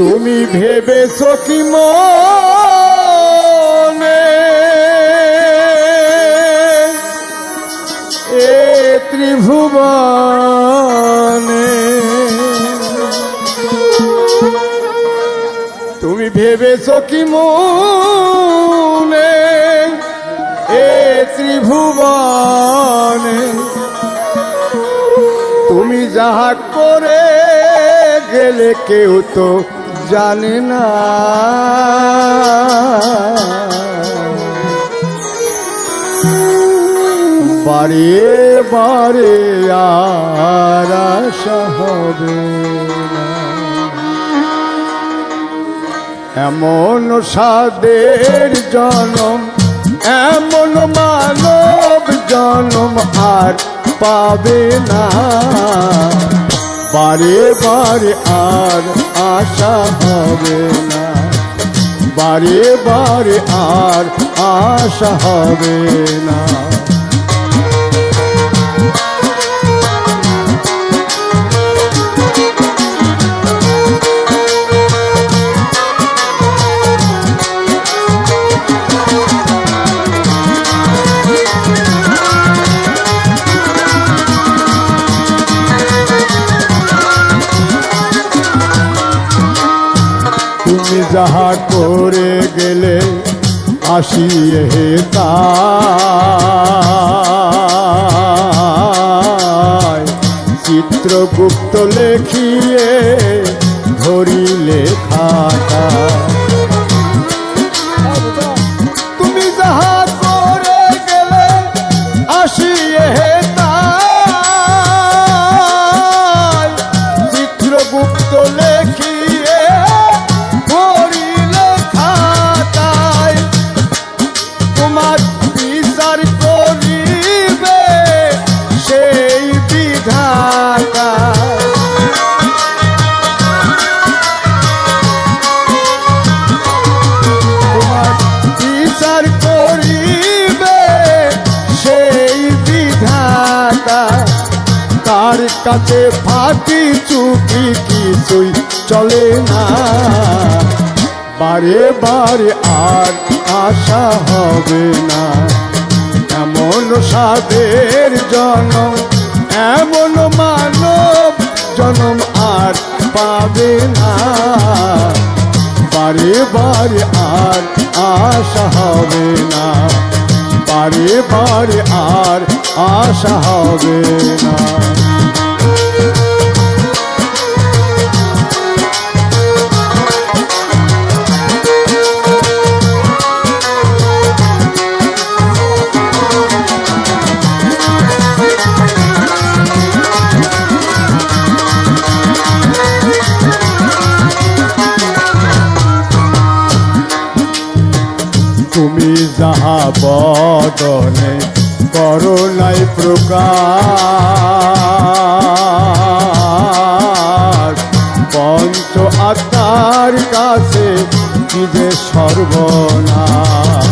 তুমি ভেবেছো কি মনে এ ত্রিভুবনে তুমি ভেবেছো কি মনে এ ত্রিভুবনে তুমি যাহা করে গেলে কেউ তো জানে না বারে বারে আর আশা হবে না এমন সাদের জনম এমন মানব জনম আর পাবে না বারে বারে আর আশা হবে না বারে বারে আর আশা হবে না তুমি যাহা করে গেলে আসিয়ে তাই চিত্রগুপ্ত লেখিয়ে ধরিলে খাতা তুমি যাহা করে গেলে আসিয়ে তাই চিত্রগুপ্ত লেখিয়ে তার কাছে ফাঁকি চুপি কিছুই চলে না বারে বারে আর আশা হবে না এমন সাদের জনম এমন মানব জনম আর পাবে না বারে বারে আর আশা হবে না বারে বারে আর আশা হবে না তুমি যাহা বদনে করো নাই প্রকাশ পঞ্চ আত্মার কাছে কি যে সর্বনাশ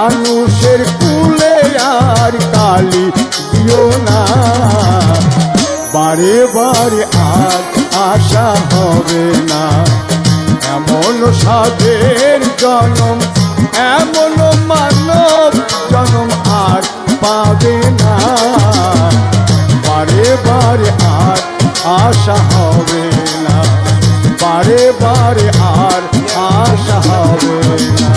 মানুষের কুলে আর কালি দিও না বারে বারে আর আশা হবে না এমন সাদের জনম এমন মানব জনম আর পাবে না বারে বারে আর আশা হবে না বারে বারে আর আশা হবে না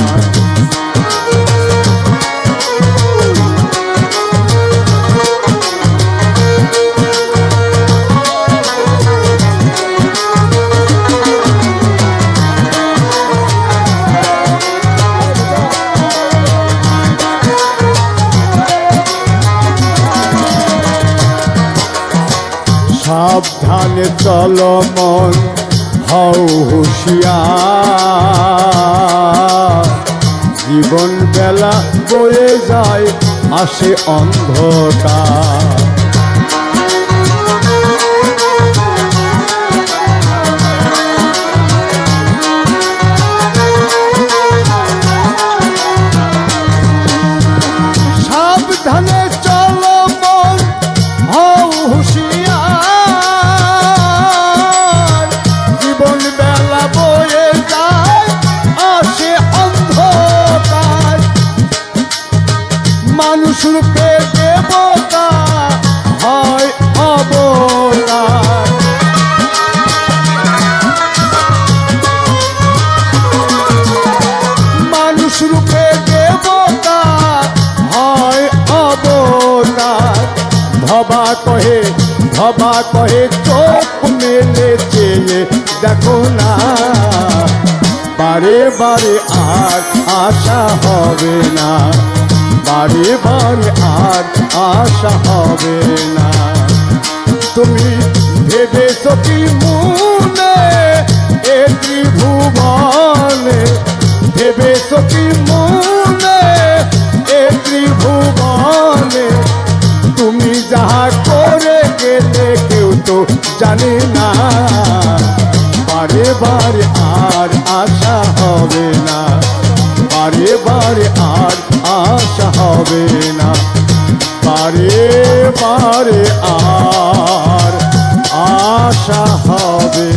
সাবধানে চলো মন হও হুঁশিয়ার, জীবন বেলা বয়ে যায় আসে অন্ধকার। সাবধানে চলো মন হও হুঁশিয়ার, জীবন বেলা বয়ে যায় আসে অন্ধকার। মানুষ রূপে দেবতা হয় অবতার, মানুষ রূপে দেবতা হয় অবতার। ভবা কহে চোখ মেলে চেয়ে দেখো না, বারে বারে আর আশা হবে না, বারে বারে আর আশা হবে না। তুমি ভেবেছো কি মনে এ ত্রিভুবনে, ভেবেছো কি মনে এ ত্রিভুবনে, তুমি যাহা করে গেলে কেউ তো জানে না, বারে বারে আর আশা হবে না, বারে বারে আর আশা হবে না, বারে বারে আর আশা হবে।